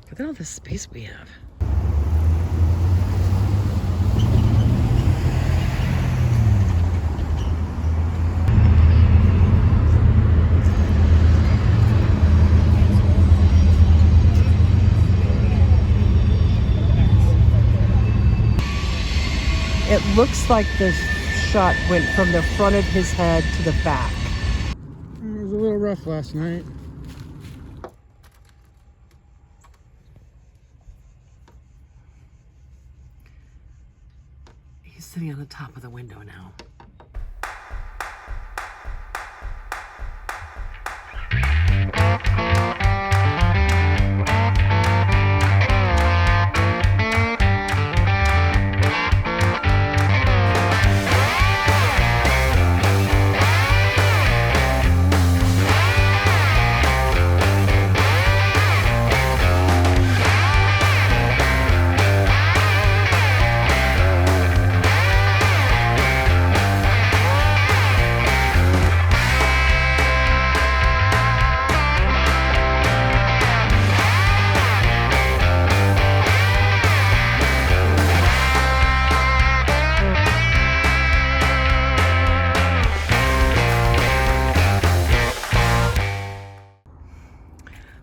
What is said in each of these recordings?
Look at all this space we have. It looks like the shot went from the front of his head to the back. It was a little rough last night. He's sitting on the top of the window now.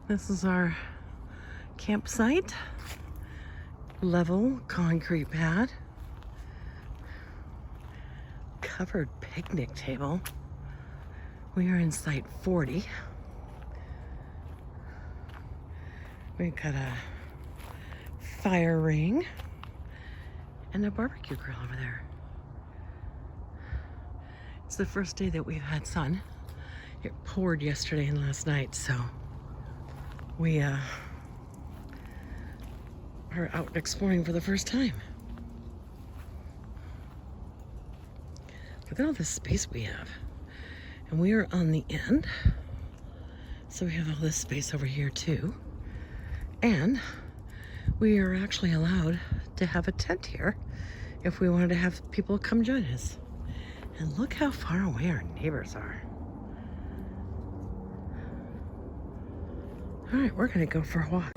This is our campsite, level concrete pad, covered picnic table. We are in site 40. We've got a fire ring and a barbecue grill over there. It's the first day that we've had sun. It poured yesterday and last night, so we are out exploring for the first time. Look at all this space we have. And we are on the end. So we have all this space over here too. And we are actually allowed to have a tent here if we wanted to have people come join us. And look how far away our neighbors are. All right, we're gonna go for a walk.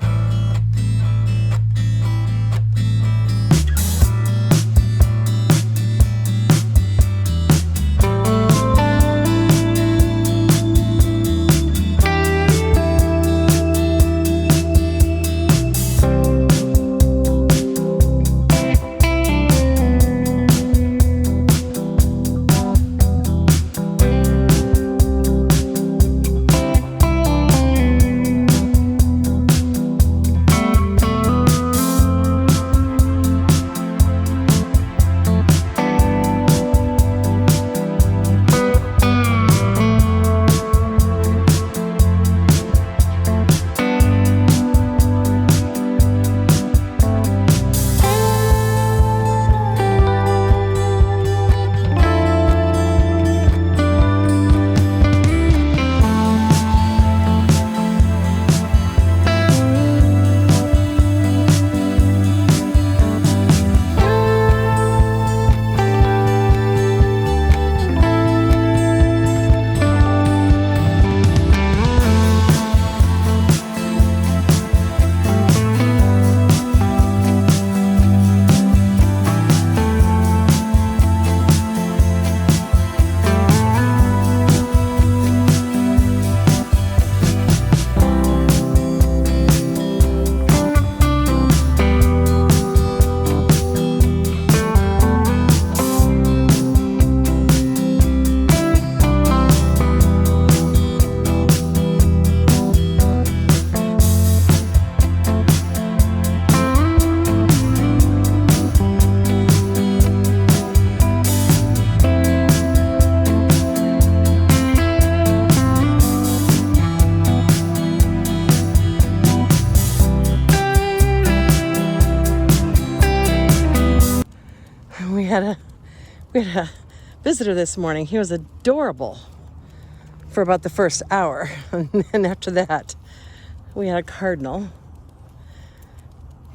We had a visitor this morning. He was adorable for about the first hour. And then after that, we had a cardinal.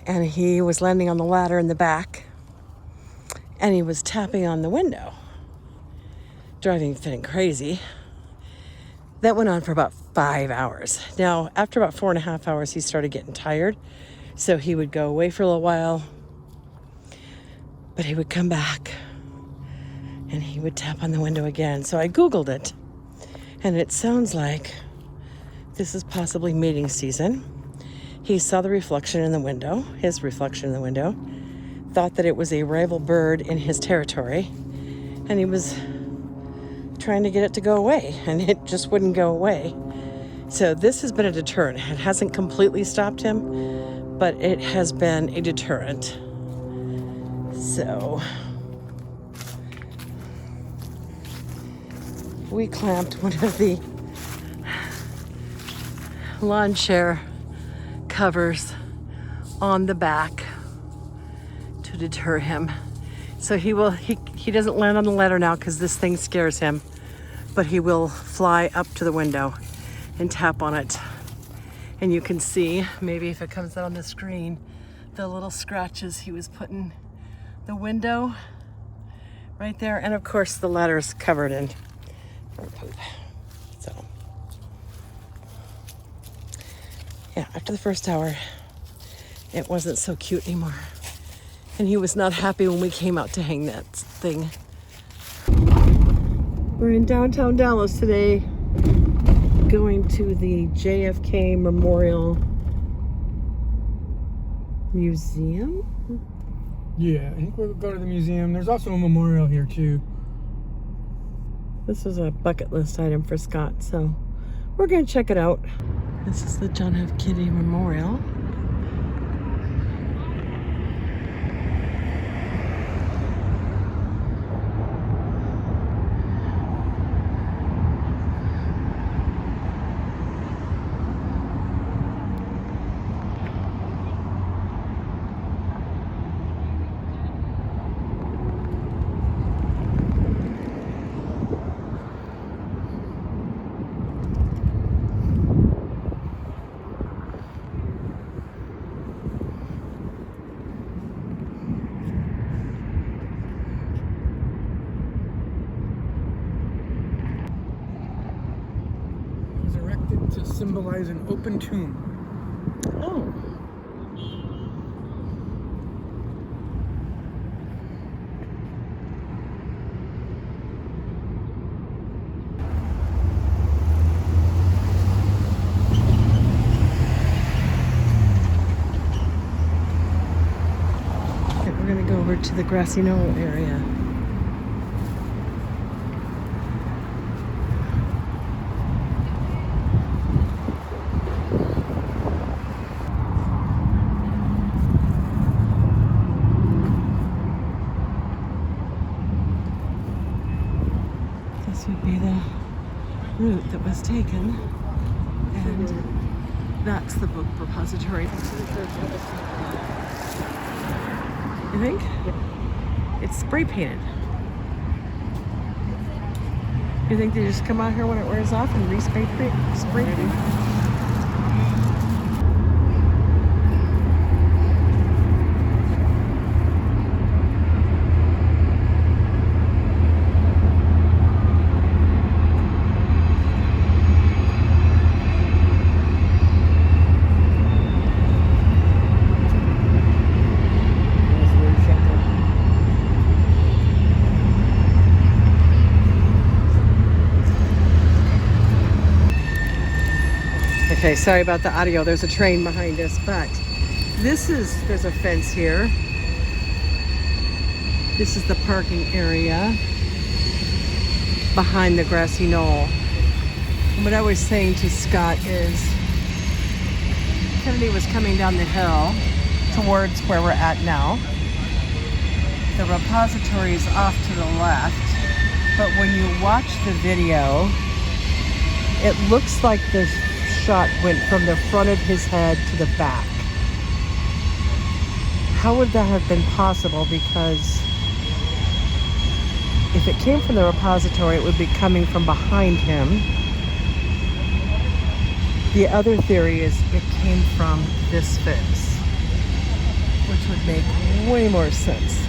And he was landing on the ladder in the back. And he was tapping on the window, driving Finn crazy. That went on for about 5 hours. Now, after about 4.5 hours, he started getting tired. So he would go away for a little while, but he would come back and he would tap on the window again. So I Googled it, and it sounds like this is possibly mating season. He saw the reflection in the window, his reflection in the window, thought that it was a rival bird in his territory, and he was trying to get it to go away, and it just wouldn't go away. So this has been a deterrent. It hasn't completely stopped him, but it has been a deterrent. So we clamped one of the lawn chair covers on the back to deter him. So he doesn't land on the ladder now because this thing scares him, but he will fly up to the window and tap on it. And you can see, maybe if it comes out on the screen, the little scratches he was putting the window right there. And of course the ladder is covered in bird poop. So yeah, after the first hour, it wasn't so cute anymore. And he was not happy when we came out to hang that thing. We're in downtown Dallas today, going to the JFK Memorial Museum. Yeah, I think we'll go to the museum. There's also a memorial here too. This is a bucket list item for Scott, so we're gonna check it out. This is the John F. Kennedy Memorial. To symbolize an open tomb. Oh. Okay, we're going to go over to the grassy knoll area. This would be the route that was taken, and that's the book repository. You think? It's spray painted. You think they just come out here when it wears off and spray paint? Okay, sorry about the audio. There's a train behind us, but there's a fence here. This is the parking area behind the grassy knoll. And what I was saying to Scott is Kennedy was coming down the hill towards where we're at now. The repository is off to the left, but when you watch the video, it looks like the shot went from the front of his head to the back. How would that have been possible? Because if it came from the repository, it would be coming from behind him. The other theory is it came from this fence, which would make way more sense.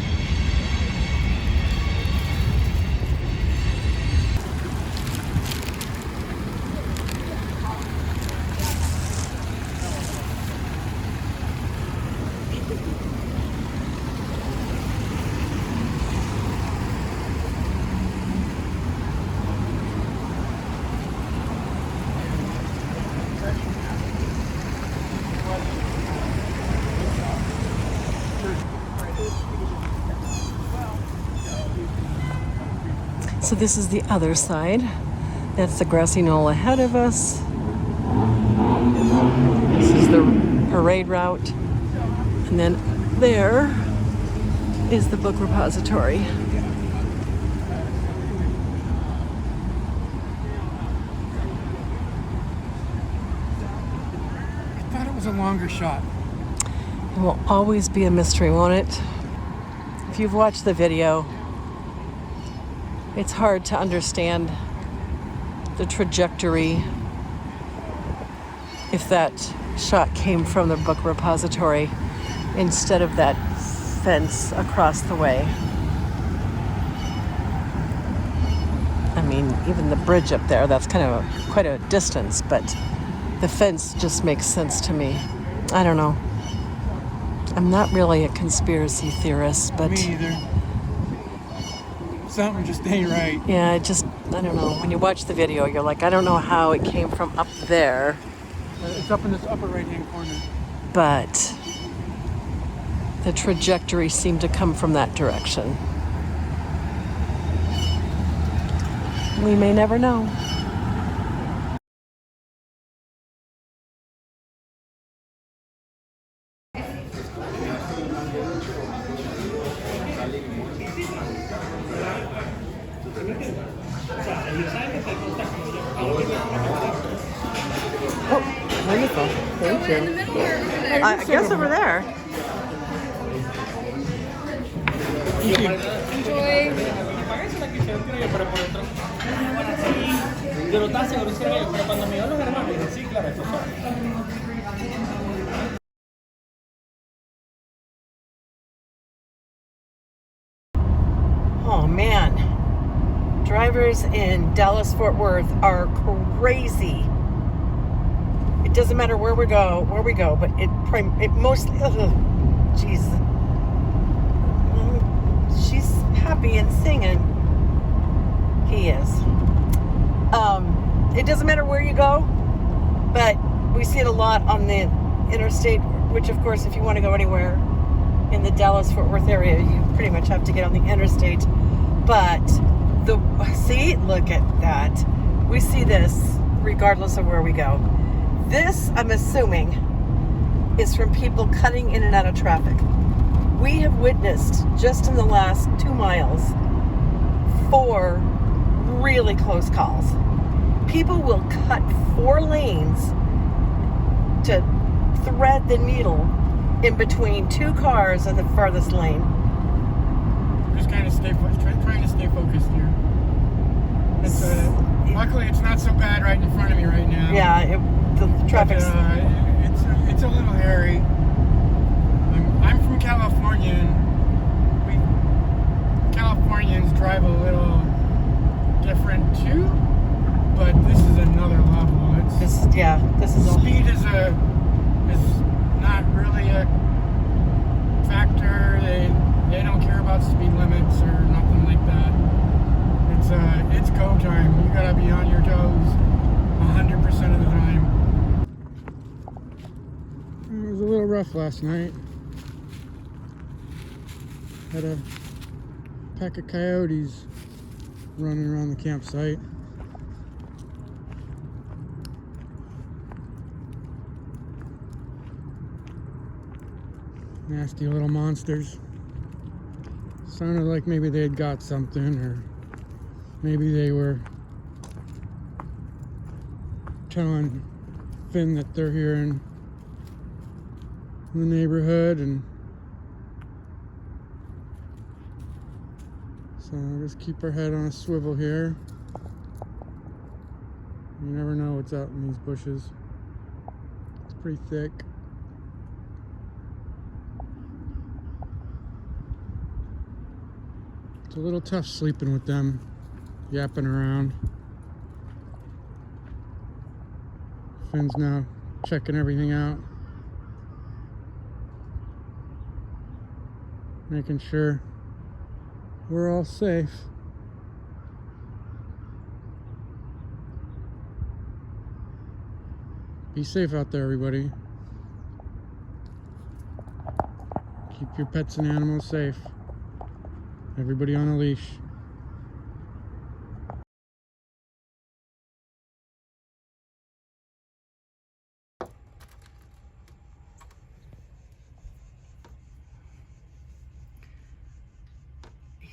So this is the other side. That's the grassy knoll ahead of us. This is the parade route. And then there is the book repository. I thought it was a longer shot. It will always be a mystery, won't it? If you've watched the video, it's hard to understand the trajectory if that shot came from the book repository instead of that fence across the way. I mean, even the bridge up there, that's kind of quite a distance, but the fence just makes sense to me. I don't know. I'm not really a conspiracy theorist, but... Me either. Something just ain't right. Yeah, I don't know. When you watch the video, you're like, I don't know how it came from up there. It's up in this upper right-hand corner. But the trajectory seemed to come from that direction. We may never know. Oh, wonderful. Thank you. I guess over there. Oh man, drivers in Dallas-Fort Worth are crazy. It doesn't matter where we go, but it mostly, jeez. She's happy and singing. He is. It doesn't matter where you go, but we see it a lot on the interstate, which of course, if you want to go anywhere in the Dallas-Fort Worth area, you pretty much have to get on the interstate. But look at that. We see this regardless of where we go. This, I'm assuming, is from people cutting in and out of traffic. We have witnessed, just in the last 2 miles, 4 really close calls. People will cut 4 lanes to thread the needle in between 2 cars in the farthest lane. Just kind of trying to stay focused here. Luckily, it's not so bad right in front of me right now. Yeah, the traffic's... It's a little hairy. I'm from California, and Californians drive a little different too, but this is another level. This is speed is not really a factor. They don't care about speed limits or nothing like that. It's go time. You gotta be on your toes 100% of the time. It was a little rough last night. Had a pack of coyotes running around the campsite. Nasty little monsters. Sounded like maybe they had got something, or maybe they were telling Finn that they're here in the neighborhood, and so we'll just keep our head on a swivel here. You never know what's out in these bushes. It's pretty thick. It's a little tough sleeping with them yapping around. Finn's now checking everything out, making sure we're all safe. Be safe out there, everybody. Keep your pets and animals safe. Everybody on a leash.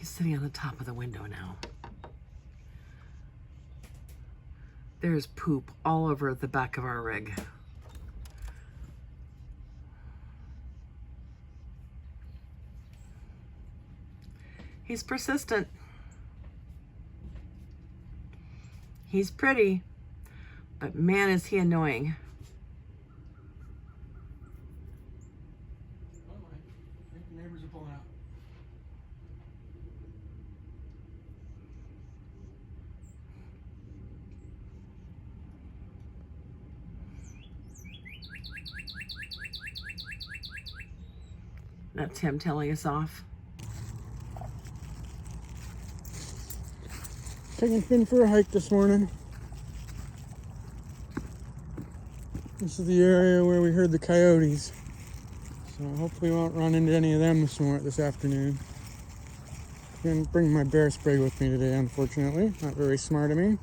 He's sitting on the top of the window now. There's poop all over the back of our rig. He's persistent. He's pretty, but man, is he annoying. Oh, I think the neighbors are pulling out. That's him telling us off. Taking Finn for a hike this morning. This is the area where we heard the coyotes. So hopefully we won't run into any of them this afternoon. Didn't bring my bear spray with me today, unfortunately. Not very smart of me.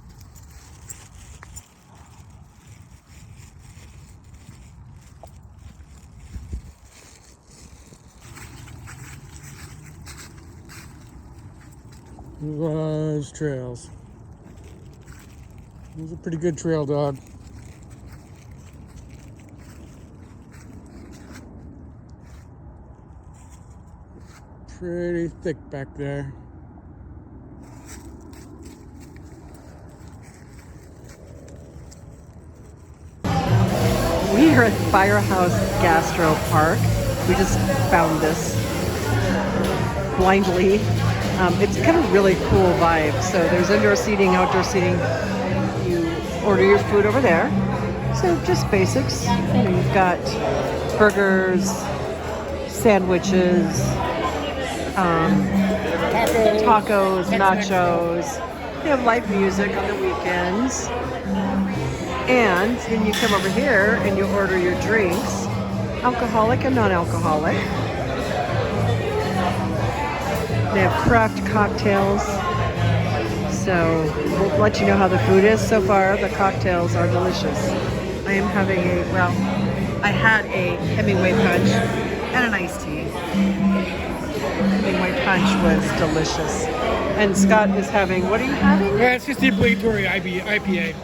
Was trails. It was a pretty good trail dog. Pretty thick back there. We are at Firehouse Gastro Park. We just found this blindly. It's got a really cool vibe. So there's indoor seating, outdoor seating. You order your food over there. So just basics. You know, you've got burgers, sandwiches, tacos, nachos. They have live music on the weekends. And then you come over here and you order your drinks, alcoholic and non-alcoholic. They have craft cocktails. So we'll let you know how the food is. So far, the cocktails are delicious. I am having I had a Hemingway punch and an iced tea. Hemingway punch was delicious. And Scott is having, what are you having? Yeah, it's just the obligatory IPA.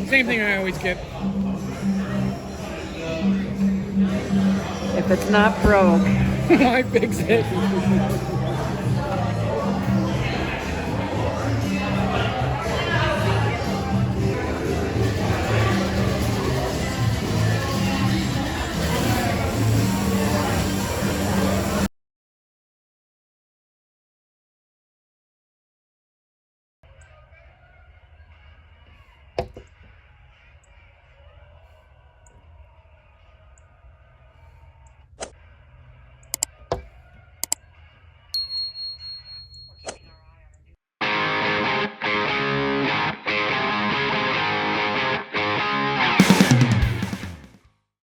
Same thing I always get. If it's not broke, I fix it.